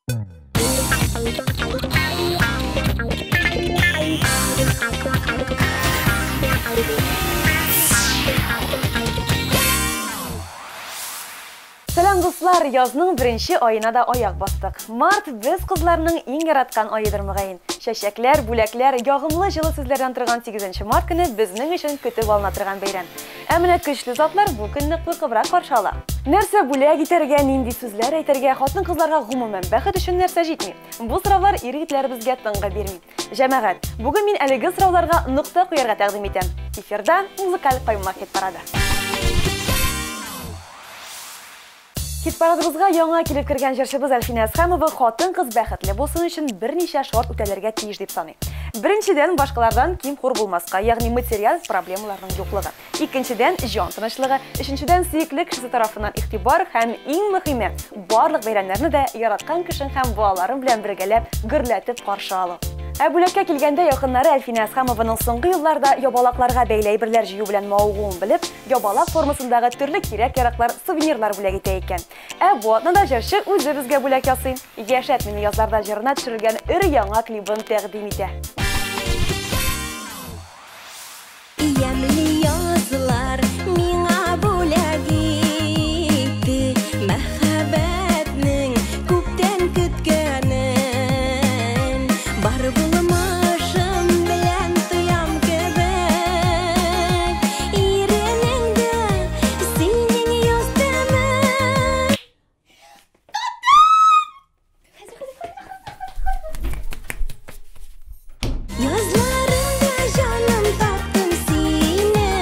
Selam dostlar, yazның birinci ayına da ayak bastık. Mart biz kızlarının en yaratkan ayıdır mıgayın. Şeşekler, bulaklar, yağımlı жылы sizlerden тұрған 8 Mart günü bizning için kütüp alına тұрған beyran. Әміне күчлі zatlar bu günni kıvrak karşıla. Нәрсе bulak iterge, nindi sözler ayterge, хатын kızlarga gumumen бәхет үшін нәрсе жетмей. Bu sıravlar iri bizge tınga bermey. Жәмәгать, bugün min әлеге sıravlarga nokta koyarga тәкъдим etем. Эфирда музыкаль каймак хит парады. Hit paradımızga яңа килеп кергән җырчыбыз Әлфинә Әсхәмова хатын кыз бәхетле булсын өчен берничә шарт үтәләргә тиеш дип саный. Беренчедән, башкалардан ким хур булмаска, ягъни материаль проблемаларның юклыгы. Икенчедән, җан тынычлыгы, өченчедән, сөекле кеше тарафыннан игътибар һәм иң мөһиме, барлык бәйрәмнәрне дә яраткан кешең һәм балаларын белән бергәләп, гөрләтеп каршы алу. Бүләккә килгәндә якыннары Әлфинә Әсхәмованың соңгы елларда ябалакларга бәйле әйберләр җыю белән мавыгуын белеп, ябалак формасындагы төрле кирәк-яраклар, сувенирлар бүләк итә икән. Бу атнада җырчы үзе безгә бүләк ясый. Яшәт мине язларда җырына төшерелгән өр яңа клибын тәкъдим итә. Ямли язлар миңа бүләк итте, мәхәббәтнең күптән көткәнен, бар булмашым белән тоям кебек, иренеңдә синең яздымы. Язларында җаным таптым сине,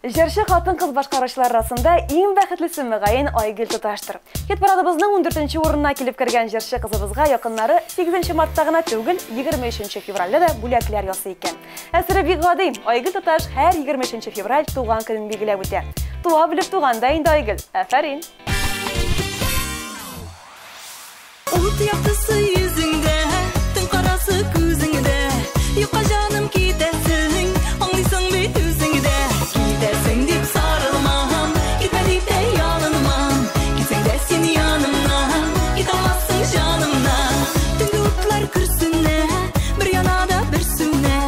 Җырчы хатын-кыз башкаручылар арасында иң бәхетлесе мөгаен Айгөл Туташтыр. Хит парадыбызның 14нче урынына килеп кергән җырчы кызыбызга якыннары 8 мартта гына түгел, 23 февральдә дә бүләкләр ясый икән. Әсәре бик гади. Айгөл Туташ һәр 23 февраль туган көнен билгеләп үтә. Туа белеп туганда инде Айгөл. Афәрин. Ут яктысы йөзеңдә, төн карасы күзеңдә, юкка җаным китәсең, аңлыйсың бит үзеңдә. Китәсең дип сарылмам, китмә дип тә ялынмам, китсәң дә син янымнан, китә алмассың җанымнан. Төнге утлар күрсенә, бер янада бер сүнә,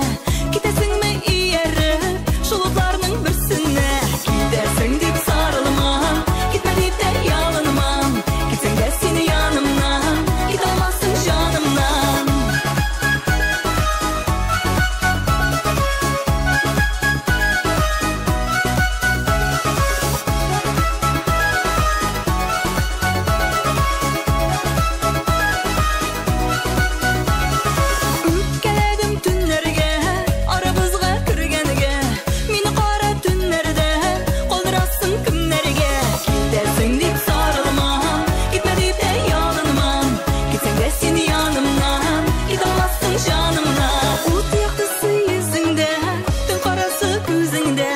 китәсеңме ияреп, шул утларның берсенә. Китәсең дип сарылмам, китмә дип тә ялынмам, китсәң дә син янымнан, китә алмассың җанымнан. Үткәләдем төннәргә, арабызга кергәнгә, мине кара төннәрдә, калдырасың кемнәргә. Китәсең дип сарылмам, китмә дип тә ялынмам, китсәң дә син янымнан, китә алмассың җанымнан. Ут яктысы йөзеңдә, төн карасы күзеңдә,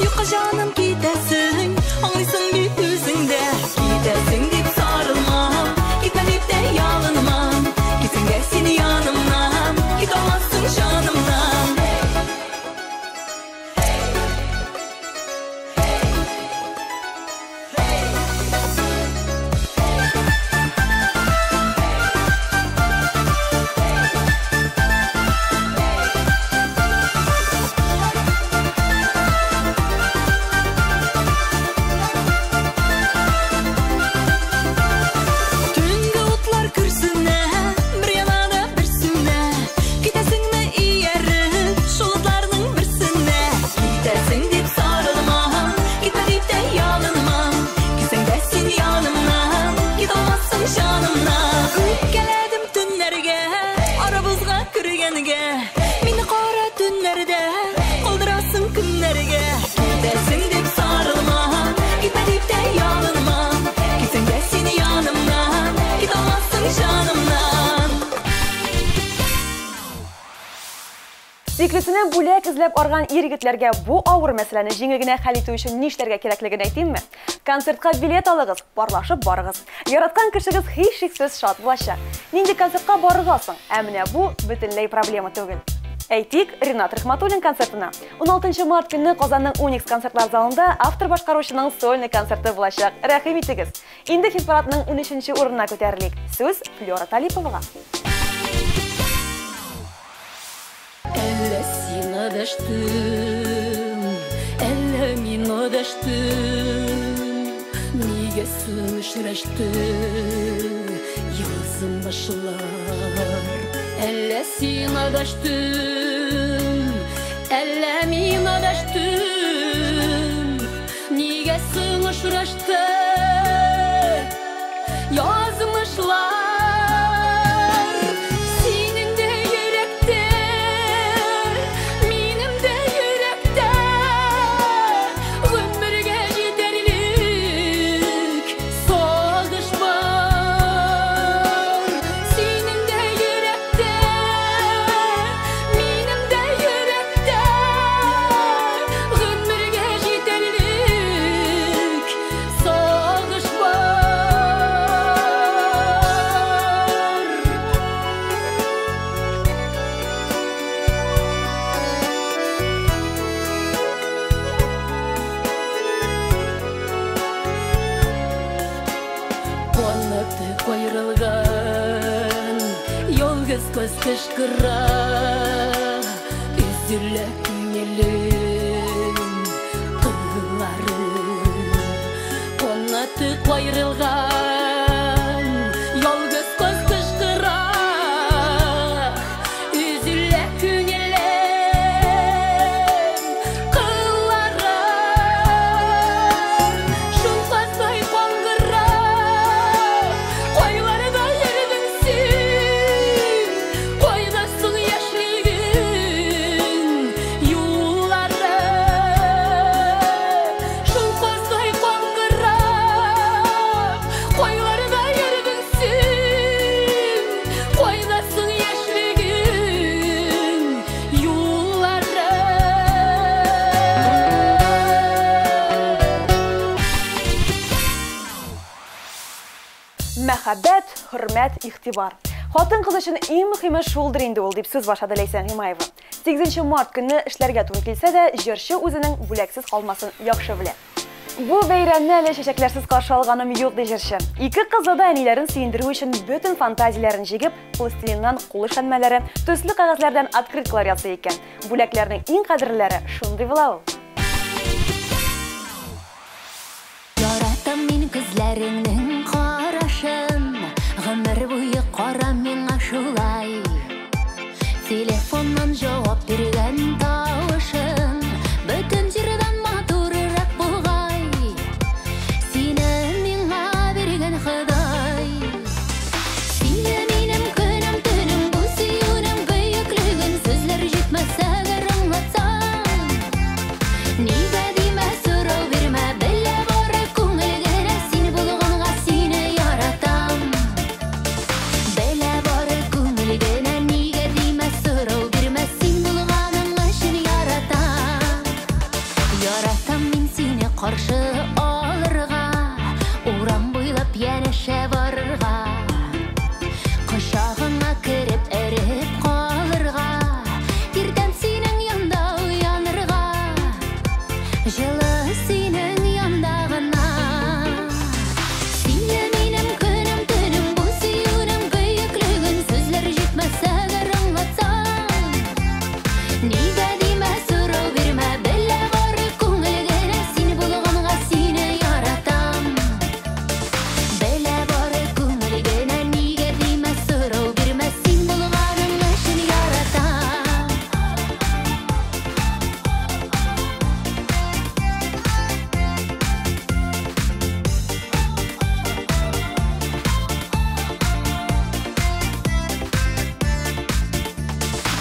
юкка җаным китәсең, аңлыйсың бит үзеңдә. Китәсең дип сарылмам, китмә дип тә ялынмам, китсәң дә син янымнан, китә алмассың җанымнан. Төнге утлар күрсенә, бер янада бер сүнә, китәсеңме ияреп, шул утларның берсенә. Китәсең дип сарылмам, китмә дип тә ялынмам, китсәң дә син янымнан, китә алмассың җанымнан. Үткәләдем төннәргә, арабызга кергәнгә, мине кара төннәрдә, калдырасың кемнәргә. Китәсең дип сарылмам, китмә дип тә ялынмам, китсәң дә син янымнан, китә алмассың җанымнан. Сиклесенә бүләк эзләп арган ир-егетләргә бу авыр мәсьәләне җиңел генә хәл итү өчен нишләргә кирәклеген әйтимме? Концертка билет алыгыз, парлашып барыгыз. Яраткан кешегез һичшиксез шат булачак. Нинди концертка барырга соң? Ә менә бу бөтенләй проблема түгел. Әйтик, Ринат Рахматуллин концертына. 16 март көнне Казанның Уникс концертлар залында автор башкаручының сольный концерты булачак. Рәхим итегез. Инде хит-парадның 13нче урынына күтәрелик. Сүз Флора Талиповага. Әллә син адаштың, әллә мин адаштым, нигә соң очрашты язым башлар. Әллә син адаштың, әллә мин адаштым, нигә соң очрашты язмышлар. Синең дә йөрәктә, минем дә йөрәктә, гомергә җитәрлек сагыш бар. Синең дә йөрәктә, минем дә йөрәктә, гомергә җитәрлек сагыш бар. Канаты кайрылган, ялгыз көз кычкыра, üzülә күңелем, кылларым. Канаты кайрылган, ялгыз көз кычкыра, üzülә күңелем, кылларым. Шул кыздай каңгыра, кайларда йөрдең син, кайдасың яшьлегең юллары. мәхәббәт, хөрмәт, игътибар. Хатын-кыз өчен иң мөһиме шулдыр инде ул, дип сүз башлады Ләйсән Гыймаева. 8 март көнне эшләргә туры килсә дә, җырчы үзенең бүләксез калмасын яхшы белә. Бу бәйрәмне әле чәчәкләрсез каршы алганым юк, ди җырчы. Ике кызы да әниләрен сөендерү өчен бөтен фантазияләрен җигеп, пластилиннан кул эшләнмәләре, төсле кәгазьләрдән открыткалар ясый икән. Бүләкләрнең иң кадерләре шундый була ул. Яратам мин күзләреңнең карашын, гомер буе карам миңа шулай. Телефоннан җавап биргән тавышын, бөтен җирдән матуррак булгай. Сине миңа биргән Ходай. Сине минем көнем төнем, бу сөюнең бөеклеген сүзләр җитмәсә гәр аңлатсам. Нигә димә сорау бирмә, белә бары күңелгә син булганга сине яратам. Белә бары күңелгә нигә димә сорау бирмә, син булганың өчен яратам. Яратам мин сине каршы алырга, урам буйлап янәшә барырга. Кочагыңа кереп эреп калырга, иртән синең янда уянырга. Җылы синең янда гына. Сине минем көнем төнем, бу сөюнең бөеклеген сүзләр җитмәсә гәр аңлатсам. Нигә димә сорау бирмә, белә бары күңелгә син булганга сине яратам. Белә бары күңелгә нигә димә сорау бирмә, син булганың өчен яратам.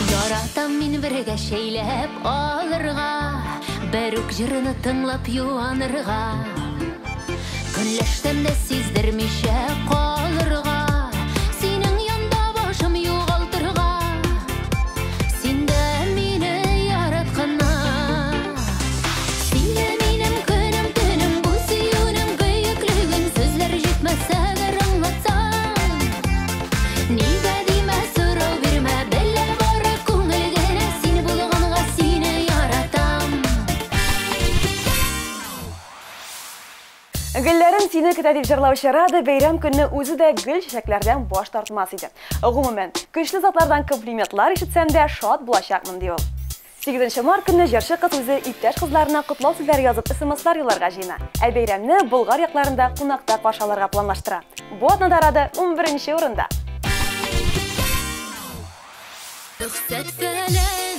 Яратам мин бергә шәйләп алырга, бер үк җырны тыңлап юанырга. Көнләштем дә сиздермичә калырга, синең янда башым югалтырга. Син дә мине яратканнан. Сине минем көнем төнем, бу сөюнең бөеклеген сүзләр җитмәсә гәр аңлатсам. Нигә димә сорау бирмә, белә бары күңелгә син булганга сине яратам. Гөлләрем сине көтә дип җырлаучы Рада бәйрәм көнне үзе дә гөл чәчәкләрдән баш тартмас иде. Гомумән, көчле затлардан комплиментлар ишетсәм дә шат булачакмын ди ул. 8 март көнне җырчы кыз үзе иптәш кызларына котлау сүзләре язып SMS-лар юлларга җыена. Ә бәйрәмне Болгар якларында кунакта каршы алырга планлаштыра. Бу атнада Рада 11-нче урында. Рөхсәт фәлән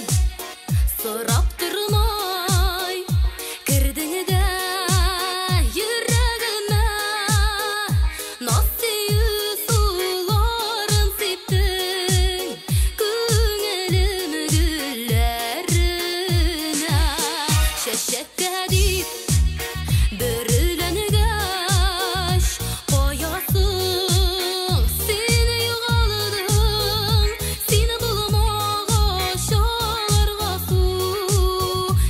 сорап тормай, кердең дә йөрәгемә, насыйы суларын сиптең күңелем гөлләренә. Чәчәккә дип бөреләнгәч, каясың син югалдың, син булмагач аларга су.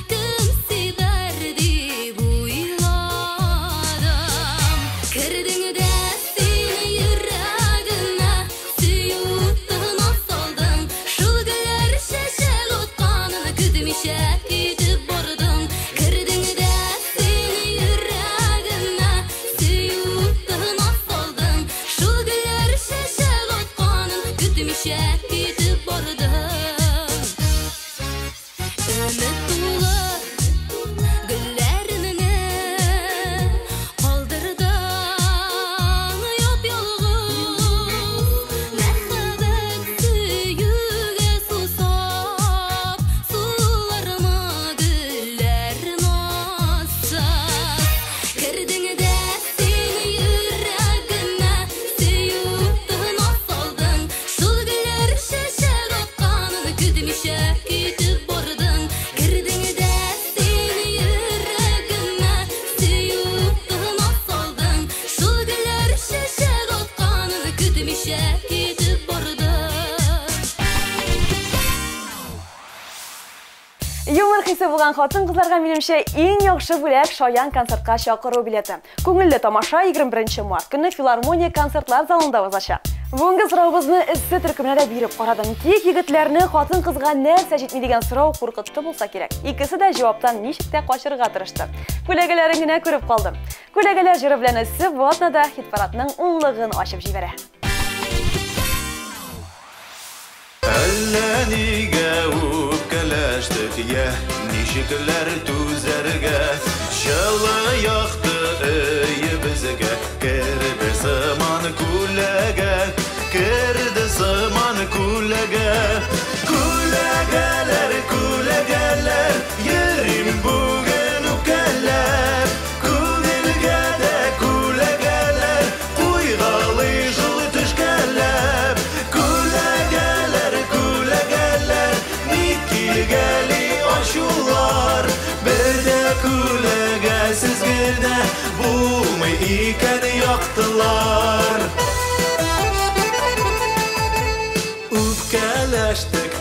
Кем сибәр дип уйладым. Кердең дә син йөрәгемә, сөютен асалдың. Шул гөлләр чәчәк атканын көтмичә китеп бардың. Кердең дә син йөрәгемә, сөютен асалдың. Шул гөлләр чәчәк атканын көтмичә китеп бардың. Өмет тулы гөлләреңне калдырдың яп-ялгыз. Мәхәббәт сөюгә сусап, суларыма гөлләр насап. Кердең дә син йөрәгемә, сөютен асалдың. Шул гөлләр чәчәк атканын көтмичә китеп бардың. Кердең дә син йөрәгемә, сөютен асалдың. Шул гөлләр чәчәк атканын көтмичә китеп бардың. Юмор хисе булган хатын-кызларга минемчә иң яхшы бүләк шаян концертка чакыру билеты. Күңелле тамаша 21 март көнне филармония концертлар залында узачак. Бүгенге сорауыбызны эссе төркемнәргә биреп карадым. Тик егетләрне хатын-кызга нәрсә җитми дигән сорау куркытты булса кирәк. Икесе дә җаваптан ничек тә качырга тырышты. Күләгәләрен генә күреп калдым. Күләгәләр җыры белән эссе Ватнада хит-парадның унлыгын ачып җибәрә. Әллә нигә үпкәләштек, я ничекләр түзәргә, чылы яқты өебезгә, керде сыман күләгә, керде сыман күләгә. Күләгәләр, күләгәләр, йөрим бүген үпкәләп, күңелгә дә күләгәләр, куйгалы жыл төшкәләп. Гәли ачулар, бердә күләгәсез генә булмый икән яктылар. Үпкәләштек,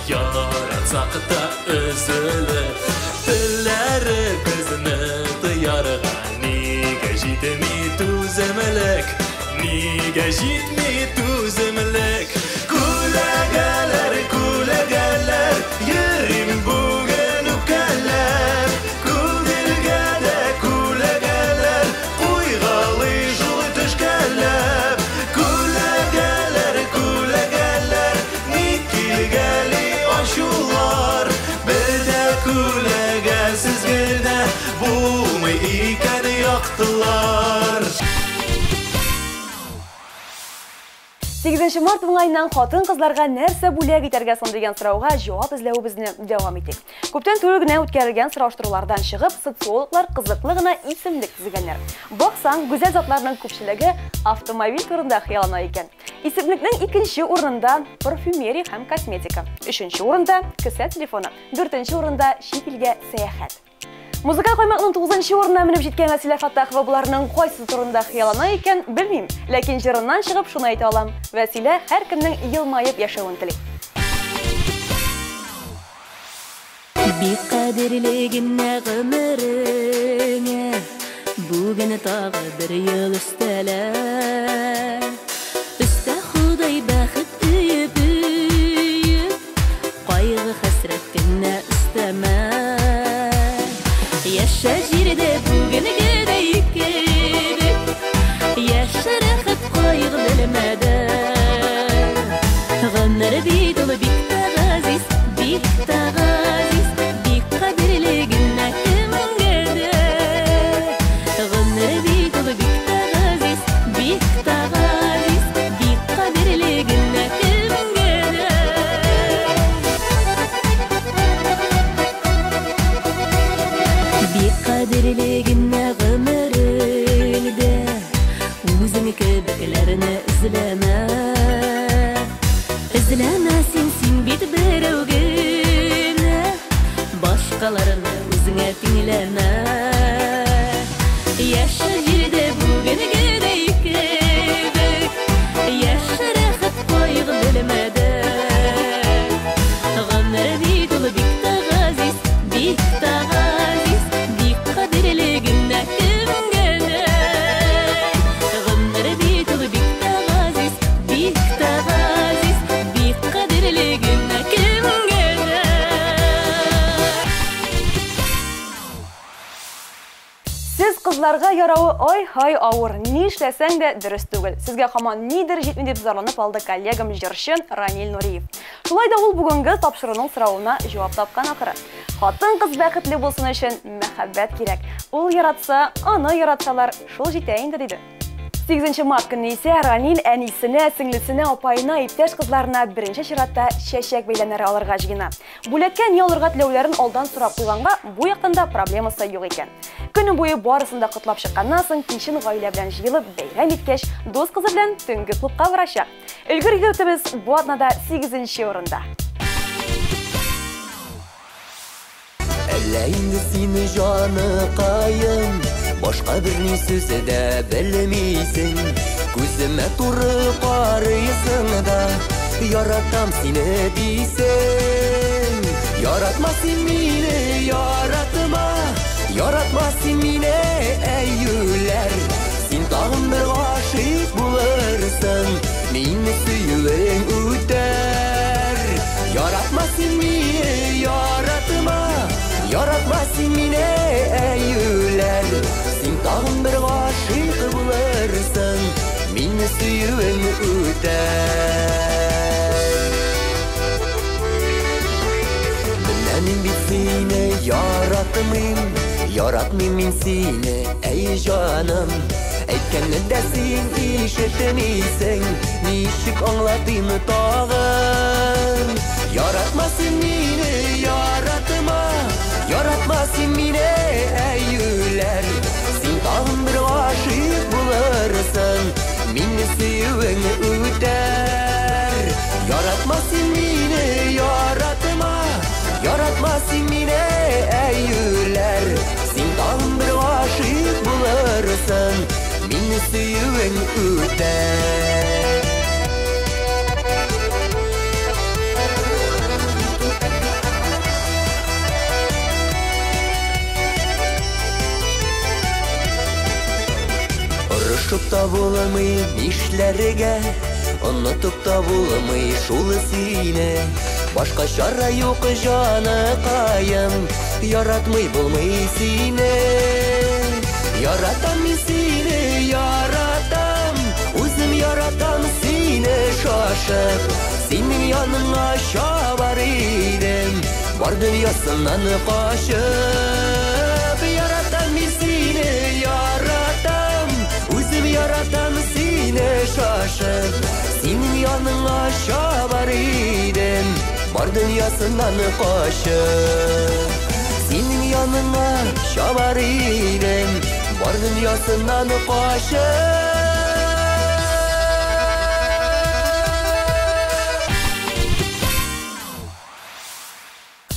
яратсак та өзелеп, телләребезне тыярга нигә җитми түземлек, нигә җитми түземлек. Күләгәләр, күләгәләр, йөрим бүген үпкәләп, күңелгә дә күләгәләр, куйгалы жыл төшкәләп. Күләгәләр, күләгәләр, ник килгәли ачулар, бердә күләгәсез генә булмый икән яктылар. 8 март уңайнан хатын-кызларга нәрсә бүләк итәргә соң дигән сорауга җавап эзләүебезне дәвам итик. Күптән түгел генә үткәрелгән сораштырулардан чыгып, социологлар кызыклы гына исемлек төзегәннәр. Баксаң, гүзәл затларның күпчелеге автомобиль турында хыяллана икән. Исемлекнең 2нче урынында парфюмерия һәм косметика, 3нче урында кесә телефоны, 4нче урында чит илгә сәяхәт. Музыкаль каймакның 9нчы урынына менеп җиткән Вәсилә Фаттахова буларның кайсы турында хыяллана икән, белмим, ләкин җырыннан чыгып шуны әйтә алам. Вәсилә һәркемнең елмаеп яшәвен тели. Бик кадерле генә гомереңә, бүген тагы бер ел өстәлә. Өстә Худай бәхет өеп, кайгы хәсрәт кенә өстәмә. Яшә җирдә бүгенгедә икән, яшә рәхәт кайгы белмәдә. Гомер бит ул бик тә газиз, бик тә газиз, бик кадерле генә кемгәдә. Гомер бит ул бик тә газиз, бик тә газиз, бик кадерле генә кемгәдә. Бик кадерле генә гомереңдә, үзең кебекләрне эзләмә. Эзләмә син бит берәү генә, башкаларны үзеңә тиңләмә. Яшә җирдә бүгенгедә икән, яшә рәхәт кайгы белмәдә. Гомер бит ул бик тә газиз, бик тә газиз, бик кадерле генә кемгәдә. Гомер бит ул бик тә газиз, бик тә газиз, бик кадерле генә кемгәдә. Сез кызларга ярауы ай-һай авыр, ни эшләсәң дә дөрес түгел. Сезгә һаман нидер җитми дип зарланып алды коллегам җырчы Ранил Нуриев. Шулай да ул бүгенге тапшыруның соравына җавап тапкан ахыры. Хатын-кыз бәхетле булсын өчен мәхәббәт кирәк. Ул яратса, аны яратсалар, шул җитә инде диде. 8 март көнне исә Ранил әнисенә, сеңлесенә, апайына, иптәш кызларына беренче чиратта чәчәк бәйләмнәре алырга җыена. Бүләккә ни алырга теләүләрен алдан сорап куйганга, бу яктанда проблемасы юк икән. Көне буе барысын да котлап чыкканнан соң кичен гаилә белән җыелып бәйрәм иткәч, дус кызы белән төнге клубка барачак. Өлгер егетебез бу атнада 8нче урында. Әллә инде сине җаныкаем, башка берни сүз дә белмисең. Күземә туры карыйсың да, яратам сине дисең. Yaratma sen meni, yaratma sen meni eyyüler. Sen tağın bir aşık bulursun, meni suyuğun öter. Yaratma sen meni, yaratma sen meni eyyüler. Sen tağın bir aşık bulursun, meni suyuğun öter. Benim bir seni yaratmayayım seni ey canım. Eytkenden de sen işitemeysen, nişik anlatayım tağın. Yaratma sen meni, yaratma sen meni eyyüler. Sen tağın bir aşık bulursun, meni suyuğun öter. Yaratma sen meni, yaratma sen meni eyyüler. Sen tağın bir aşık bulursun, meni suyuğun öter. Uruşup da bulamayım işlerge, unutup da bulamayım şulu seni. Başka şara yok canıkayım, yaratmay bulmay seni. Yaratam seni, yaratam, özüm yaratam seni şaşıp. Senin yanına şabar idim, var dünyasından kaçıp. Yaratam seni, yaratam, özüm yaratam seni şaşıp. Senin yanına şabar idim, var dünyasından kaçıp. Senin yanına şabar idim, var dünyasından kaçıp.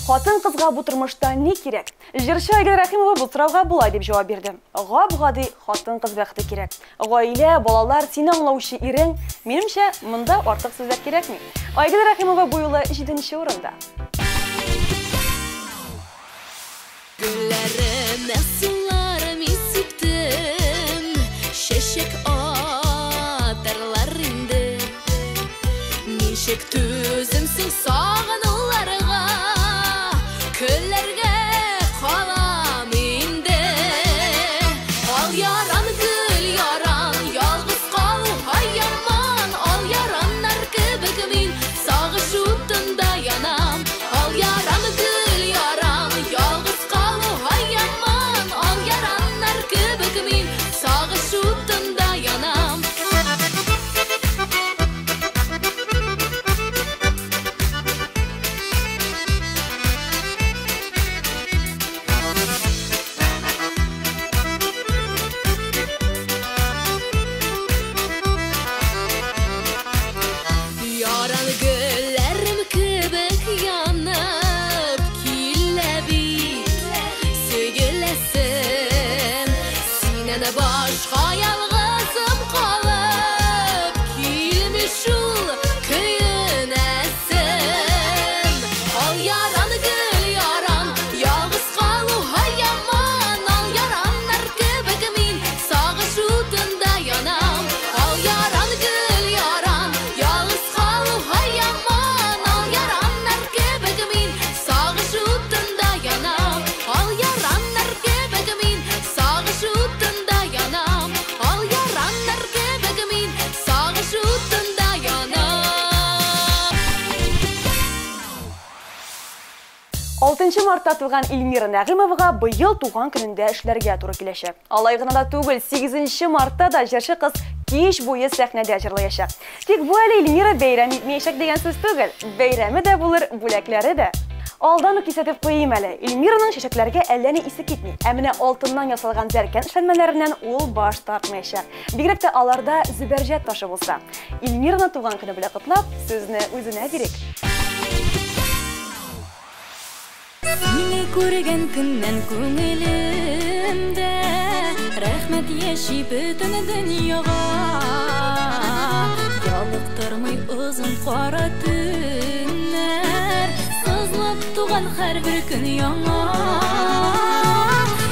Хатын кызга бу тормышта не кирәк? Җырчы Айгөл Рәхимова бу сорауга булай дип җавап бирде. Гап-гади хатын кыз бәхете кирәк. Гаилә, балалар, сине аңлаучы ирең. Минемчә, монда артык сүзләр кирәкми. Айгөл Рәхимова бу юлы 7нче урында. Güllerime sularımı sıktım, şeşek atarlar indi. Nişek tüzümsün sağınlarga, küllerge kalam indi. Al yaran gül yaran, yalğız kal hayyaman. Al yaranlar kibik min, sağış utunda yanam. Al yaran gül yaran, yalğız kal hayyaman. Al yaranlar kibik min, sağış utunda yanam. Yaran güllerim kibik yanıp, killebik sögülesin. Sinene başka yalğızım kalıp, kilmişul köyünesin. Al yaran gül yaran, yalğız kalı hayyaman. Al yaranlar kibik min, sağış utunda yanam. Al yaran gül yaran, yalğız kalı hayyaman. Al yaranlar kibik min, sağış utunda yanam. Al yaranlar kibik min, sağış utunda yanam. Al yaranlar kibik min, sağış utunda yanam. 6 мартта туган Эльмира Нәгыймовага быел туган көнендә эшләргә туры киләчәк. Алай гына да түгел, 8 мартта да җырчы кыз кич буе сәхнәдә җырлаячак. Тик бу әле Эльмира бәйрәм итмәячәк дигән сүз түгел. Бәйрәме дә булыр, бүләкләре дә. Алдан ук кисәтеп куйым әле. Эльмираның чәчәкләргә әллә ни исе китми. Ә менә алтыннан ясалган зәркән эшләнмәләреннән ул баш тартмаячак. Бигрәк тә аларда зөбәрҗәт ташы булса. Эльмираның туган көне белән котлап, сүзне үзенә бирик. Сине күргән көннән күңелемдә рәхмәт яши бөтен дөньяга. Ялыктырмый озын кара төннәр, сызлап туган her bir gün yana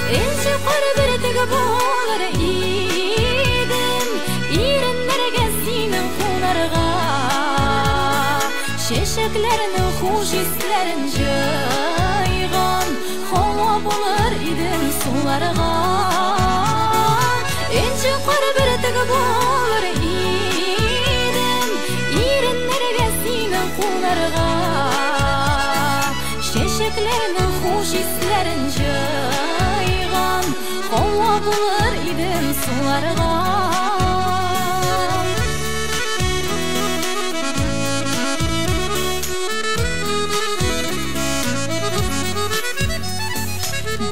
Elçi kar bir tek bolar idim İrenlerge sinin kularga Şeşeklerini hoş hislerin jaygan Hava bular idim sularga Elçi kar bir tek bolar idim İrenlerge sinin kularga Şeşeklerini hoş hislerin jaygan Hava bular idim sularga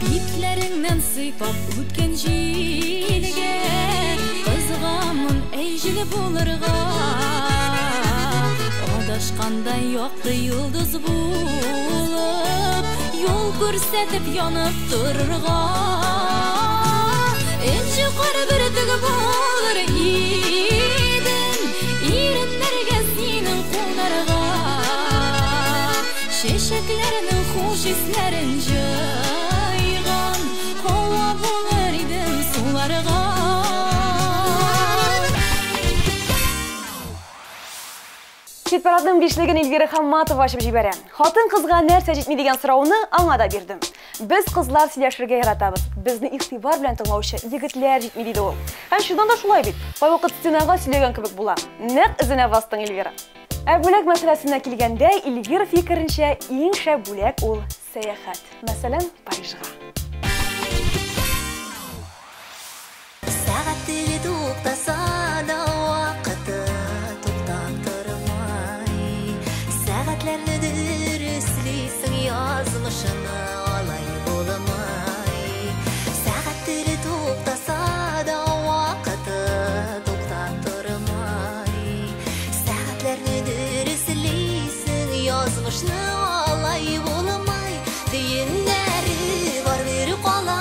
Bitlerinden sıйпап ötken jilge Kızgamın ejili bulurga Adaşkanday yoktu yıldız bulup Yol görsetip yanıp dururga Elçi kar bir tık bulur idim İrenlerge sinin kunarga Şeşeklerini hoş hislerin jaygan Hava bular idim sularga Хит парадның бишлеген Эльвира Хамматова ашып жибәрә. Хатын кызга нәрсә җитми дигән сорауны аңа да бирдем. Без кызлар сөйләшергә яратабыз. Безне игътибар белән тыңлаучы егетләр җитми диде ул. Һәм шуннан да шулай бит. Кайвакыт стенага сөйләгән кебек була. Нәкъ эзенә бастың Эльвира. Бүләк мәсьәләсенә килгәндә, Эльвира фикеренчә иң шәп бүләк ул сәяхәт. Мәсәлән, Парижга. Сәгатьтәге туктаса да вакыты туктап тормай. Сәгатьләрне дөрестлисең язмышына алай булмай. Сәгатьтәге туктаса да вакыты туктап тормай. Сәгатьләрне дөрестлисең язмышына алай булмай. Диеннәре бар бер кала.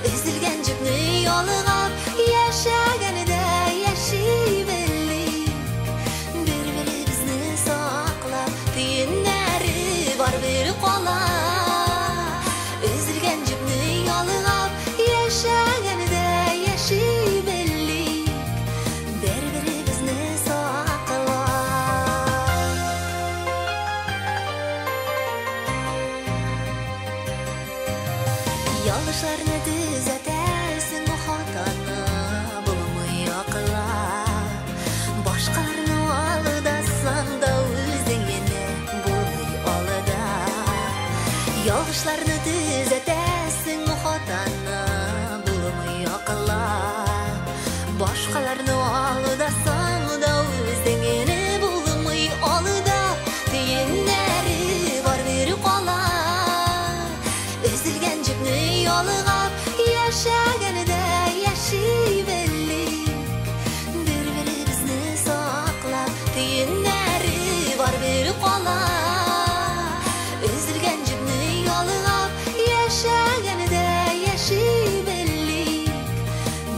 Üzülgen cübnü yolgap yaşaganida yaşaybildik Bir-birimizni saqlab tiyinlari bor bir qola Üzülgen cübnü yolgap yaşaganida yaşaybildik Bir-birimizni saqlab Yolg'ishlarni düzeltersin o hatana bulmayı aqlab Boshqalarni aldasan da o'zingni bo'lmay olida Yolg'ishlarni düzeltersin o hatana bulmayı aqlab Boshqalarni aldasan da o'zingni bo'lmay olida Tiyinlari bor bir qola Üzülgen cübnü yolgap yaşaganida yaşaybildik Bir-birimizni saqlab tiyinlari bor bir qola Üzülgen cübnü yolgap yaşaganida yaşaybildik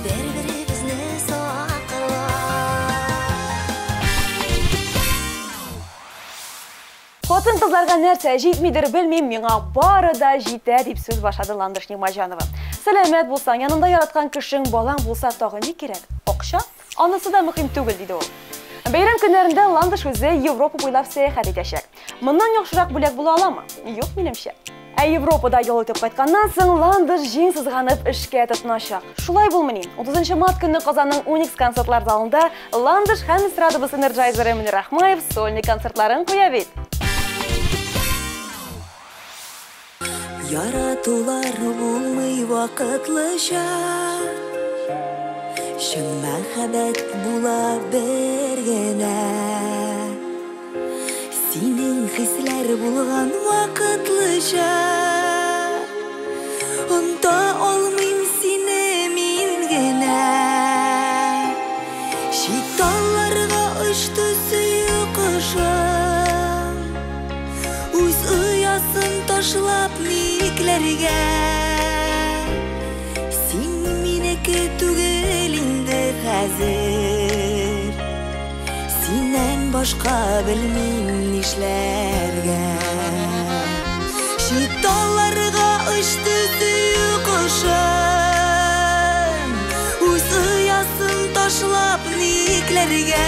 Bir-birimizni saqlab Хатын кызларга нәрсә җитмидер белмим, миңа бары да җитә дип сүз башлады Ландыш Нимажанова. Сәламәт булсаң, янында яраткан кешең, балаң булса тагын ни кирәк? Акча? Анысы да мөһим түгел диде ул. Бәйрәм көннәрендә Ландыш үзе Европа буйлап сәяхәт итәчәк. Моннан яхшырак бүләк була аламы? Юк, минемчә. Европада ял итеп кайтканнан соң Ландыш җиң сызганып эшкә тотыначак. Шулай булмыни? 30 март көнне Казанның Уникс концертлар залында Ландыш һәм эстрадабыз энерджайзеры Мөнир Рахмаев сольник концертларын куя бит. Яратулар булмый вакытлыча Шын мәхәббәт була бер генә Синең хисләр булган вакытлыча Онта алмыйм сине мин генә Шиталларга очты сөю кышым Үз оясын ташлап микләргә Син минеке түгел инде хәзер Синнән башка белмим нишләргә күнләргә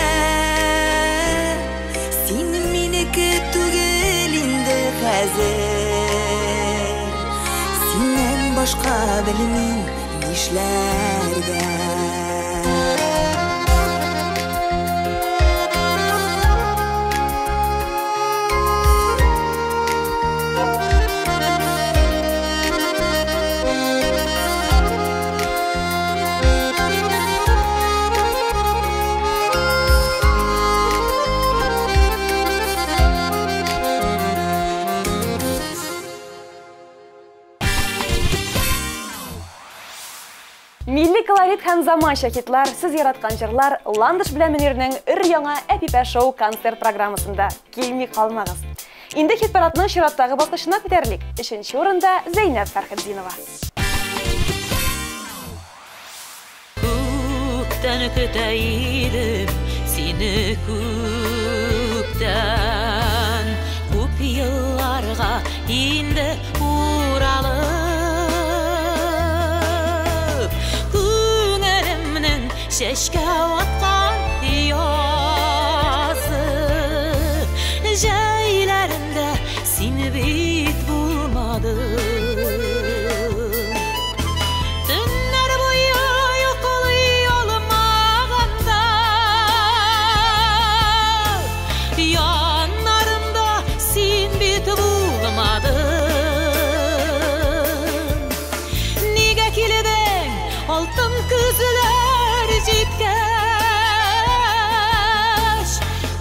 син минеке түгел инде хәзер синнән башка белмим нишләргә Милли колорит һәм заманча хитлар, сез яраткан җырлар Ландыш белән Мөнирнең өр-яңа Әпипә шоу концерт программасында. Килми калмагыз. Инде хит-парадның чираттагы баскычына күтәрелик. 3нче урында Зәйнәп Фәрхетдинова. Күктән көтә идем сине күктән күп елларга инде уралып Şeşke atkan yazı Jeylerinde seni bit bulmadım Tünler boyu yokuluyolmağında Yanlarımda sen bit bulmadım Nige kiliden altın kızlar Cipkaş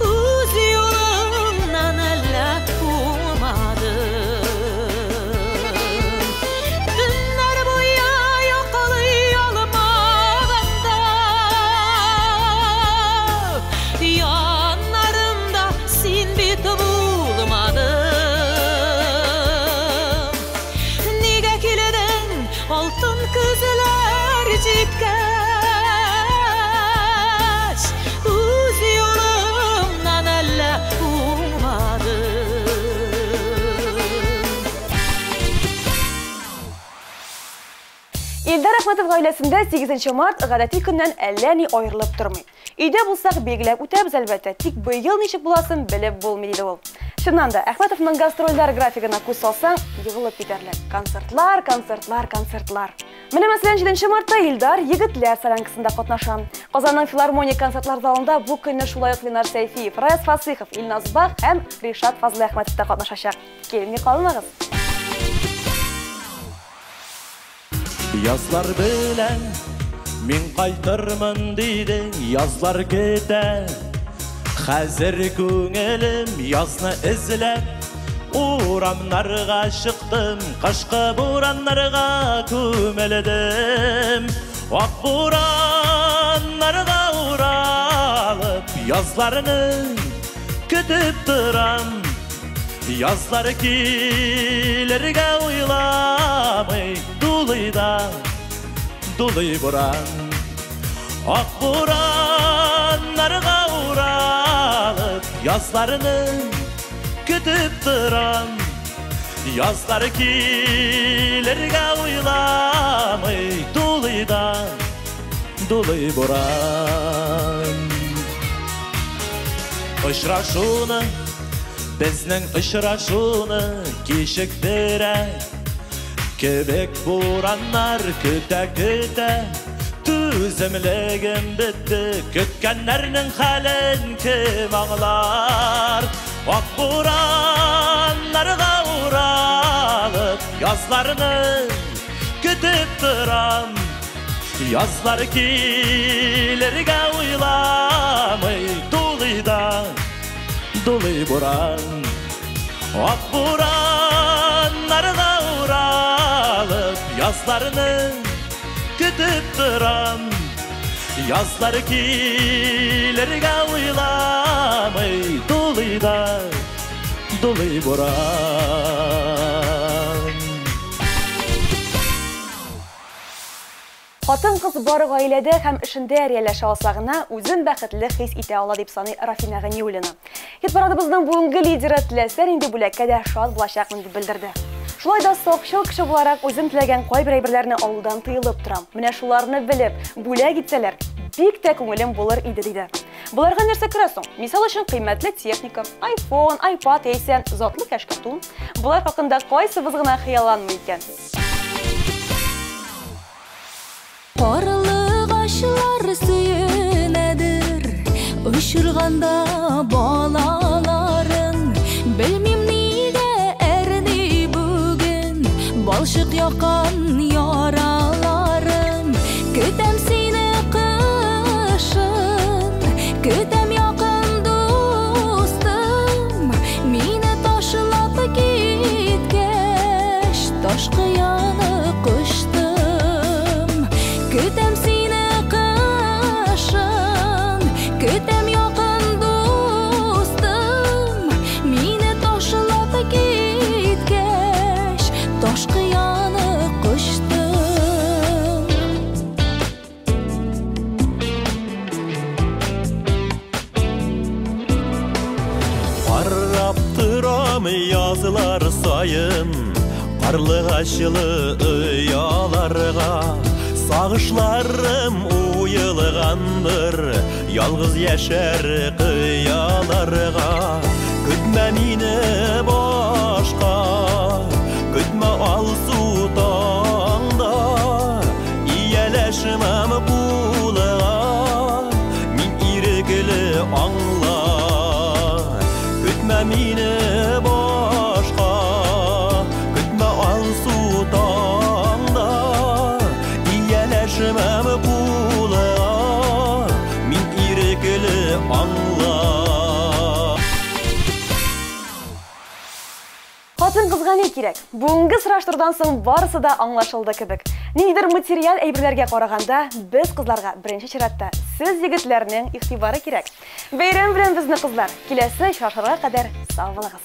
Uz yolundan elle ummadım Günler boya yokalıyolmağında Yanlarımda sen bit bulmadım Nige kiliden altın kızlar cipkaş Илдар Әхмәтов гаиләсендә 8 март гадәти көннән әллә ни аерылып тормый. Өйдә булсак белгиләп үтәбез әлбәттә, тик быел ничек буласын белеп булмый диде ул. Чыннан да Әхмәтовның гастрольләр графигына күз салсаң, егылып китәрлек. Концертлар, концертлар, концертлар. Менә мәсәлән 7 мартта Илдар егетләр салонкасында катнаша. Казанның филармония концертлар залында бу көнне шулай ук Ленар Сәйфиев, Раяз Фасыйхов, Илназ Бах һәм Ришат Фазлы Әхмәтов та катнашачак. Килми калмагыз. Yazlar белән мин кайтырмын диде, язлар көтә. Хәзер күңелем язны эзләп, урамнарга чыктым, кышкы бураннарга күмелдем. Ак бураннарга уралып, язларны көтеп торам. Язлар килергә уйламый, дулый буран. Ак бураннарга уралып, язларны көтеп торам. Язлар килергә уйламый, дулый буран. Очрашуны, безнең очрашуны кичектерә. Кебек бураннар көтә-көтә, түземлегем бетте, көткәннәрнең хәлен кем аңлар. Ак бураннарга уралып, язларны көтеп торам. Язлар килергә уйламый, дулый буран. Ак бураннарга уралып, язларны көтеп торам. Язлар килергә уйламый, дулый буран. Хатын-кыз бары гаиләдә һәм эшендә ияләшә алсагына үзен бәхетле хис итә ала дип саный Рафина Ганиуллина. Хит-парадыбызның бүгенге лидеры теләсә инде бүләккә дә шат булачакмын дип белдерде. Шулай да сакчыл кеше буларак үзем теләгән кайбер әйберләрне алудан тыелып торам. Менә шуларны белеп, бүләк итсәләр, бик тә күңелем булыр иде диде. Буларга нәрсә керә соң? Мисал өчен кыйммәтле техника, iPhone, iPad яисә затлы кәшкәтун. Булар хакында кайсыбыз гына хыялланмый икән? Карлыгачлар сөенәдер, очырганда балаларын. Белмим нигә әрни бүген, балчык яккан яраларым. Көтәм сине кышын, көтәм якын дустым. Мине ташлап киткәч, таш кыяны кыштым. Көтәм сине кышын, көтәм якын дустым. Мине ташлап киткәч, таш кыяны кыштым. Карап торам язлар сайын, карлыгачлы ояларга. Сагышларым уелгандыр, ялгыз яшәр кыяларга. Көтмә мине башка, көтмә алсу таңда. Ияләшмәм кулыга, мин ирекле аңла. Көтмә мине башка, көтмә алсу таңда. Ияләшмәм кулыга, мин ирекле аңла. Хатын-кызга не кирәк? Бүгенге сораштырдан соң барысы да аңлашылды кебек. Ниндидер материал әйберләргә караганда, біз кызларга беренче чиратта сез егетләрнең игътибары кирәк. Бәйрәм белән безне кызлар. Киләсе очрашырга кадәр сау булыгыз.